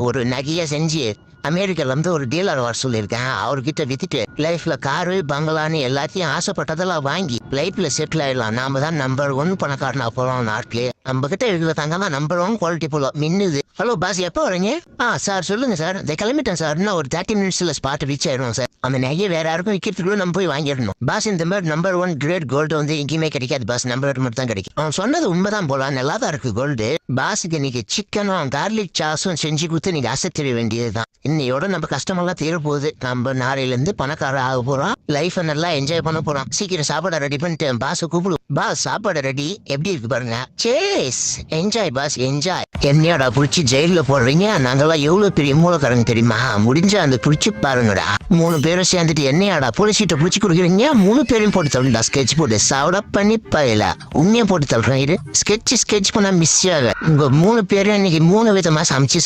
ஒரு நகையை செஞ்சு அமெரிக்கால இருந்து ஒரு டீலர் வர சொல்லியிருக்கேன். அவர்கிட்ட வித்துட்டு லைஃப்ல காரு பங்களான்னு எல்லாத்தையும் ஆசைப்பட்டதெல்லாம் வாங்கி லைஃப்ல செட்டில் ஆயிடலாம். நாம தான் நம்பர் 1 பணக்காரனா போறோம் நாட்டிலே. நம்ம கிட்ட இருக்கிற தங்கம் தான் நம்பர் 1 குவாலிட்டி போல மின்னுது. ஹலோ பாஸ், எப்போ வரீங்க? சார் சொல்லுங்க சார். இதை கிளம்பிட்டேன் சார். இன்னும் ஒரு 30 மினிட்ஸ்ல ஸ்பாட் ரீச் ஆயிடும் சார். அந்த நகையை வேற யாருக்கும் விற்கிறதுக்குள்ள நம்ம போய் வாங்கிடணும் பாஸ். இந்த மாதிரி நம்பர் 1 கிரேட் கோல்டு வந்து எங்கேயுமே கிடைக்காது பாஸ். நம்பர் மட்டும் தான் கிடைக்கும். அவன் சொன்னது உண்மைதான் போல. நல்லா தான் இருக்கு கோல்டு. பாஸுக்கு இன்னைக்கு சிக்கனும் கார்லிக் சாஸும் செஞ்சு கொடுத்து நீங்க அசைத்திட வேண்டியதுதான். இன்னையோட நம்ம கஷ்டமெல்லாம் தீர போகுது. நம்ம நாளையில இருந்து பணக்காரர் ஆக போறோம். லைஃப் நல்லா என்ஜாய் பண்ண போறோம். சீக்கிரம் சாப்பாடு ரெடி பண்ணிட்டு பாஸ் கூப்பிடு. பாஸ் சாப்பாடு ரெடி. எப்படி இருக்கு பாருங்க. Chase enjoy boss enjoy. என்னையோட புடிச்சு ஜெயில போடுறீங்க. நாங்கெல்லாம் எவ்வளவு பெரிய மூலக்காரங்க தெரியுமா? முடிஞ்ச அந்த புடிச்சு பாருங்கடா. 3 பேரும் சேர்ந்துட்டு என்னையாடா புடிச்சிட்டு புடிச்சு கொடுக்குறீங்க. 3 பேரையும் போட்டு தள்ளுடா. ஸ்கெட்ச் போட்டு சாவிட பண்ணி பயில உண்மையை போட்டு தள்ளுறேன். இது ஸ்கெட்ச் பண்ண மிஸ் ஆகல. உங்க 3 பேரும் இன்னைக்கு 3 விதமா சமைச்சு